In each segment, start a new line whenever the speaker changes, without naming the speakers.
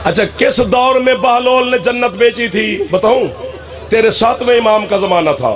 اچھا کس دور میں بہلول نے جنت بیچی تھی بتاؤں؟ تیرے 7ویں امام کا زمانہ تھا،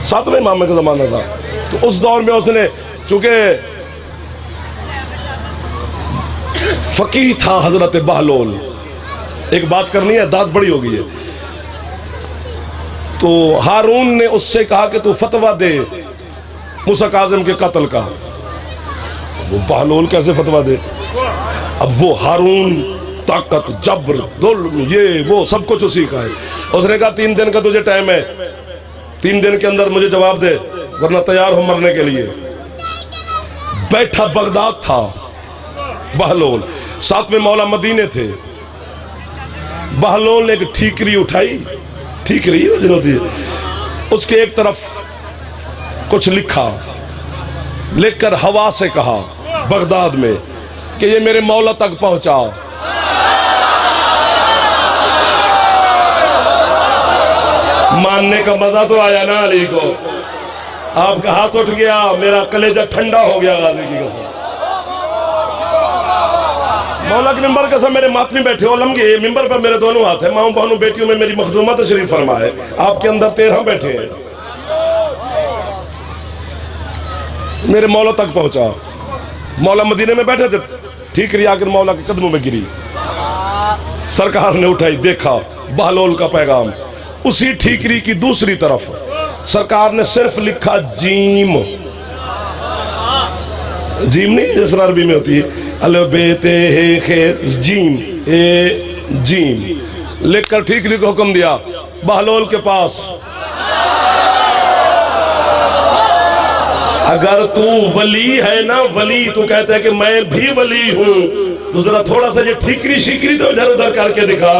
7ویں امام کا زمانہ تھا، تو اس دور میں اس نے چونکہ فقیہ تھا حضرت بہلول، ایک بات کرنی ہے، داد بڑی ہو گئی ہے، تو ہارون نے اس سے کہا کہ تو فتویٰ دے موسیٰ کاظم کے قتل کا۔ وہ بہلول کیسے فتویٰ دے؟ اب وہ ہارون طاقت، جبر، ظلم، یہ وہ سب کچھ اسی کا ہے۔ اس نے کہا 3 دن کا تجھے ٹائم ہے، 3 دن کے اندر مجھے جواب دے ورنہ تیار ہو مرنے کے لیے۔ بیٹھا بغداد تھا بہلول، 7ویں مولا مدینے تھے۔ بہلول نے ایک ٹھیکری اٹھائی، ٹھیکری ہوتی ہے، اس کے ایک طرف کچھ لکھا، لکھ کر ہوا سے کہا بغداد میں کہ یہ میرے مولا تک پہنچاؤ۔ ماننے کا مزہ تو آیا نا علی کو، آپ کا ہاتھ اٹھ گیا، میرا کلیجہ ٹھنڈا ہو گیا غازی کی قسم۔ مولا کے ممبر قسم میرے ماتمی بیٹھے علمگیر، ممبر پر میرے دونوں ہاتھ ہیں، ماؤں بہنوں بیٹیوں میں میری مخدومہ تشریف فرما ہے، آپ کے اندر 13 بیٹھے ہیں، میرے مولا تک پہنچا۔ مولا مدینے میں بیٹھے تھے، ٹھیکری آ کر مولا کے قدموں میں گری، سرکار نے اٹھائی، دیکھا بہلول کا پیغام، اسی ٹھیکری کی دوسری طرف سرکار نے صرف لکھا جیم، جیم نہیں جس عربی میں ہوتی ہے الف ب ت ح خ جیم، جیم لکھ کر ٹھیکری کو حکم دیا بہلول کے پاس، اگر تو ولی ہے نا ولی، تو کہتا ہے کہ میں بھی ولی ہوں، تو ذرا تھوڑا سا یہ ٹھیکری شیکری تو ادھر ادھر کر کے دکھا۔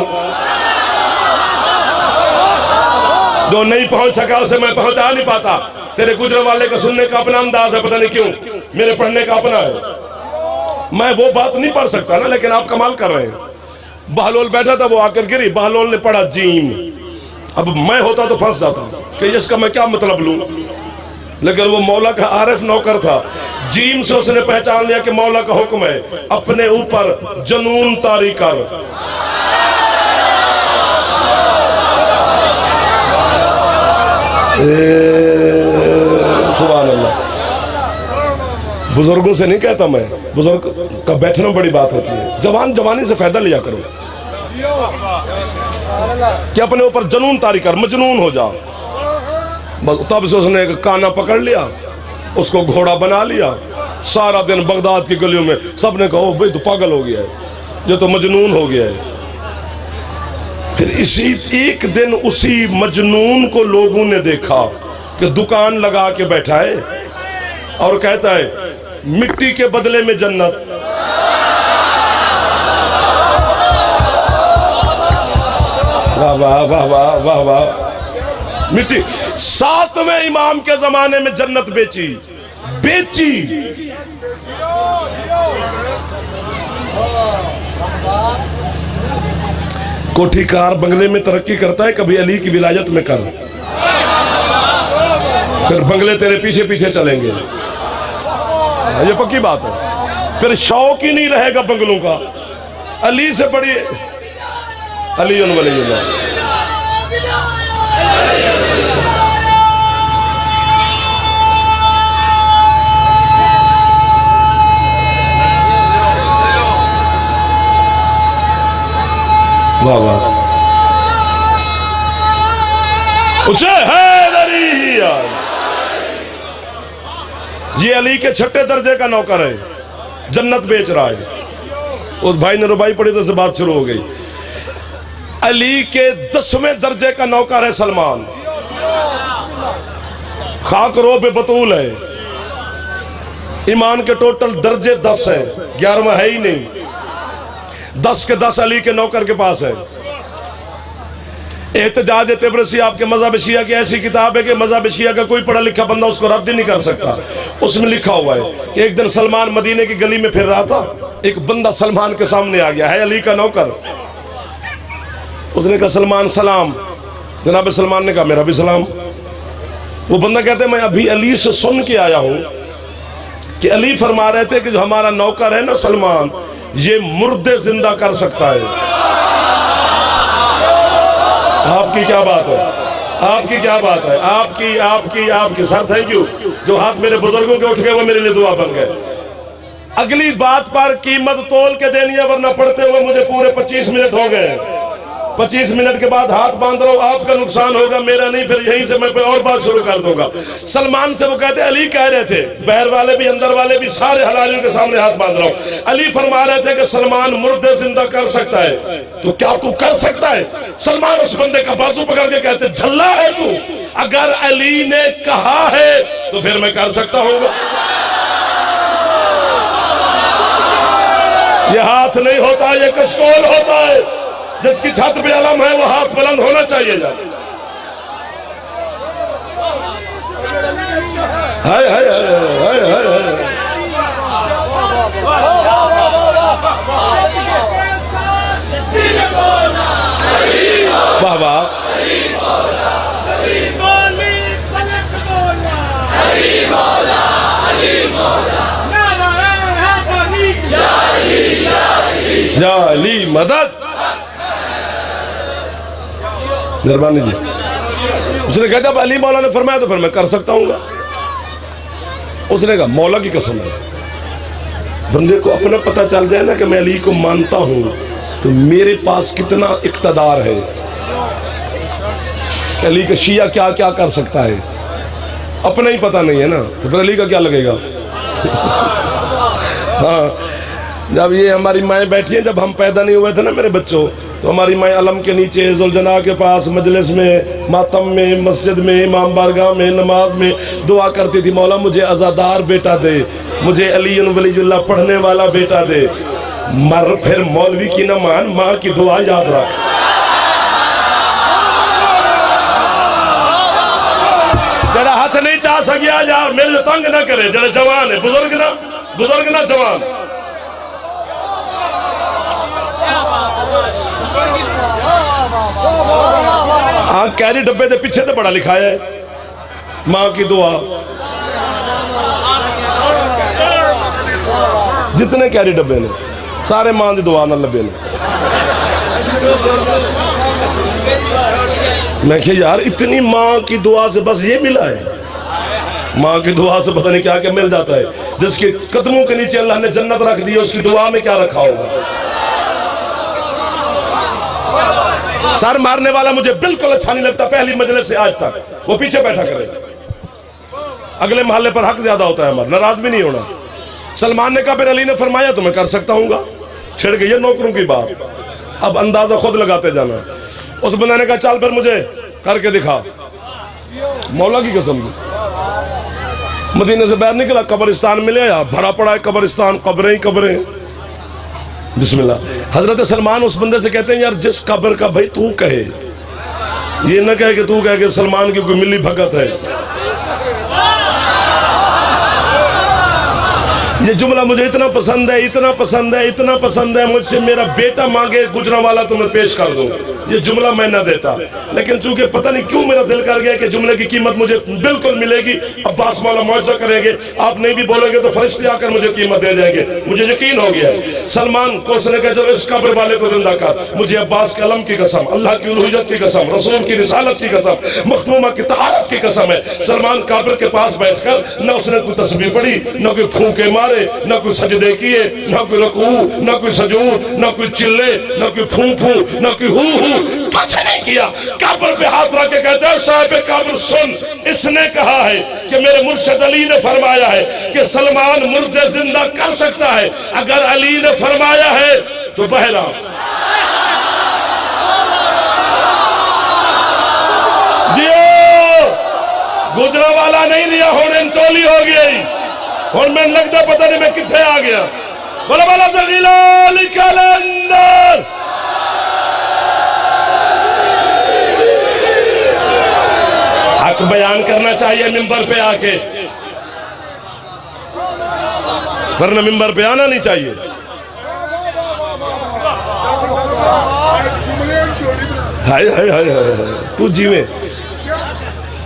جو نہیں پہنچ سکا اسے میں پہنچا نہیں پاتا۔ تیرے گجرے والے کا سننے کا اپنا انداز ہے، پتہ نہیں کیوں، میرے پڑھنے کا اپنا ہے، میں وہ بات نہیں پڑھ سکتا نا، لیکن آپ کمال کر رہے ہیں۔ بہلول بیٹھا تھا، وہ آ کر گری، بہلول نے پڑھا جیم۔ اب میں ہوتا تو پھنس جاتا کہ اس کا میں کیا مطلب لوں، لیکن وہ مولا کا عارف نوکر تھا، جیم سے اس نے پہچان لیا کہ مولا کا حکم ہے اپنے اوپر جنون طاری کر۔ سبحان اللہ، بزرگوں سے نہیں کہتا میں، بزرگ کا بیٹھنا بڑی بات ہوتی ہے، جوانی سے فائدہ لیا کرو کہ اپنے اوپر جنون طاری کر، مجنون ہو جا۔ تب سے اس نے ایک کانا پکڑ لیا، اس کو گھوڑا بنا لیا، سارا دن بغداد کی گلیوں میں سب نے کہا بھئی تو پاگل ہو گیا ہے، یہ تو مجنون ہو گیا ہے۔ پھر اسی ایک دن اسی مجنون کو لوگوں نے دیکھا کہ دکان لگا کے بیٹھا ہے اور کہتا ہے مٹی کے بدلے میں جنت۔ واہ واہ واہ واہ واہ واہ، مٹی 7ویں امام کے زمانے میں جنت بیچی۔ کوٹھی کار بنگلے میں ترقی کرتا ہے، کبھی علی کی ولایت میں کر، پھر بنگلے تیرے پیچھے پیچھے چلیں گے، یہ پکی بات ہے، پھر شوق ہی نہیں رہے گا بنگلوں کا۔ علی سے بڑی علی ولی اللہ، واہ واہ، اچھے حیدری، یہ علی کے 6 درجے کا نوکر ہے، جنت بیچ رہا ہے۔ اس بھائی نے ربائی پڑھی تو سے بات شروع ہو گئی۔ علی کے 10ویں درجے کا نوکر ہے سلمان، خاک رو پہ بطول ہے۔ ایمان کے ٹوٹل درجے 10 ہیں، 11واں ہے ہی نہیں، 10 کے 10 علی کے نوکر کے پاس ہے۔ احتجاج طبرسی آپ کے مذہب شیعہ کی ایسی کتاب ہے کہ مذہب شیعہ کا کوئی پڑھا لکھا بندہ اس کو رد نہیں کر سکتا۔ اس میں لکھا ہوا ہے کہ ایک دن سلمان مدینے کی گلی میں پھر رہا تھا، ایک بندہ سلمان کے سامنے آ گیا، ہے علی کا نوکر۔ اس نے کہا سلمان سلام، جناب سلمان نے کہا میرا بھی سلام۔ وہ بندہ کہتے ہیں میں ابھی علی سے سن کے آیا ہوں کہ علی فرما رہے تھے کہ جو ہمارا نوکر ہے نا سلمان، یہ مردے زندہ کر سکتا ہے۔ آپ کی کیا بات ہے؟ آپ کی کیا بات ہے؟ آپ کی سر تھینک یو، جو ہاتھ میرے بزرگوں کے اٹھ گئے وہ میرے لیے دعا بن گئے۔ اگلی بات پر قیمت تول کے دینی ہے، ورنہ پڑھتے ہوئے مجھے پورے 25 منٹ ہو گئے۔ 25 منٹ کے بعد ہاتھ باندھ رہا ہوں، آپ کا نقصان ہوگا، میرا نہیں، پھر یہیں سے میں کوئی اور بات شروع کر دوں گا۔ سلمان سے وہ کہتے ہیں، علی کہہ رہے تھے، باہر والے بھی اندر والے بھی سارے حلالیوں کے سامنے ہاتھ باندھ رہا ہوں، علی فرما رہے تھے کہ سلمان مردے زندہ کر سکتا ہے، تو کیا تو کر سکتا ہے؟ سلمان اس بندے کا بازو پکڑ کے کہتے جھلا ہے تو، اگر علی نے کہا ہے تو پھر میں کر سکتا ہوں گا۔ یہ ہاتھ نہیں ہوتا، یہ کشکول ہوتا ہے، جس کی چھت پہ علم ہے وہ ہاتھ بلند ہونا چاہیے۔ جا ہائے ہائے ہائے ہائے، واہ واہ، یا علی مدد، مہربانی جی۔ اس نے کہا جب علی مولا نے فرمایا تو پھر میں کر سکتا ہوں گا۔ اس نے کہا مولا کی قسم ہے، بندے کو اپنا پتہ چل جائے نا کہ میں علی کو مانتا ہوں تو میرے پاس کتنا اقتدار ہے، کہ علی کا شیعہ کیا کیا کر سکتا ہے، اپنا ہی پتہ نہیں ہے نا، تو پھر علی کا کیا لگے گا؟ ہاں، جب یہ ہماری مائیں بیٹھی ہیں، جب ہم پیدا نہیں ہوئے تھے نا میرے بچوں، تو ہماری مائیں علم کے نیچے ذوالجناح کے پاس مجلس میں، ماتم میں، مسجد میں، امام بارگاہ میں، نماز میں دعا کرتی تھی، مولا مجھے عزادار بیٹا دے، مجھے علی ولی اللہ پڑھنے والا بیٹا دے۔ مر پھر مولوی کی نہ مان، ماں کی دعا یاد رکھ۔ جڑا ہاتھ نہیں چاہ سکیا یار میرے تنگ نہ کرے، جڑا جوان ہے، بزرگ نہ جوان۔ ہاں کیری ڈبے دے پیچھے تو بڑا لکھایا ہے، ماں کی دعا۔ جتنے کیری ڈبے نے سارے ماں دی دعا نہ لبے نے۔ میں کہ یار اتنی ماں کی دعا سے بس یہ ملا ہے؟ ماں کی دعا سے پتہ نہیں کیا کیا مل جاتا ہے۔ جس کے قدموں کے نیچے اللہ نے جنت رکھ دی، اس کی دعا میں کیا رکھا ہوگا؟ سر مارنے والا مجھے بالکل اچھا نہیں لگتا، پہلی مجلس سے آج تک، وہ پیچھے بیٹھا کرے، اگلے محلے پر حق زیادہ ہوتا ہے ہمارا، ناراض بھی نہیں ہونا۔ سلمان نے کہا پھر علی نے فرمایا تو میں کر سکتا ہوں گا۔ چھڑ گئی یہ نوکروں کی بات، اب اندازہ خود لگاتے جانا۔ اس بندے نے کہا چل پھر مجھے کر کے دکھا، مولا کی قسم دی۔ مدینے سے باہر نکلا، قبرستان میں لے آیا، بھرا پڑا ہے قبرستان، قبریں ہی قبریں۔ بسم اللہ۔ حضرت سلمان اس بندے سے کہتے ہیں یار جس قبر کا بھائی تو کہے، یہ نہ کہے کہ تو کہے کہ سلمان کی کوئی ملی بھگت ہے۔ یہ جملہ مجھے اتنا پسند ہے، اتنا پسند ہے، اتنا پسند ہے، مجھ سے میرا بیٹا مانگے گجرا والا تو میں پیش کر دوں، یہ جملہ میں نہ دیتا، لیکن چونکہ پتہ نہیں کیوں میرا دل کر گیا کہ جملے کی قیمت مجھے بالکل ملے گی۔ عباس مولا معجزہ کریں گے، آپ نہیں بھی بولیں گے تو فرشتے آ کر مجھے قیمت دے جائیں گے، مجھے یقین ہو گیا ہے۔ سلمان کو اس نے کہا چلو اس قبر والے کو زندہ کر، مجھے عباس کے علم کی قسم، اللہ کی الوہیت کی قسم، رسول کی رسالت کی قسم، مختومہ کی طہارت کی قسم ہے۔ سلمان قبر کے پاس بیٹھ کر نہ اس نے کوئی تسبیح پڑھی، نہ کوئی پھونکے مارے، نہ کوئی سجدے کیے، نہ کوئی رکوع، نہ کوئی سجود، نہ کوئی چلے، نہ کوئی پھون پھون، نہ کوئی ہو کچھ نہیں کیا۔ قبر پہ ہاتھ رکھ کے کہتا ہے صاحب قبر سن، اس نے کہا ہے کہ میرے مرشد علی نے فرمایا ہے کہ سلمان مردے زندہ کر سکتا ہے، اگر علی نے فرمایا ہے تو بہرا جیو گجرا والا نہیں لیا، ہون انچولی ہو گئی، اور میں لگتا پتہ نہیں میں کتھے آ گیا۔ بولا بولا زغیلال کلندر، حق بیان کرنا چاہیے ممبر پہ آ کے، ورنہ ممبر پہ آنا نہیں چاہیے۔ ہائے ہائے ہائے ہائے، تو جیوے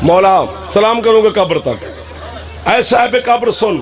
مولا سلام کروں گا قبر تک، اے صاحب قبر سن،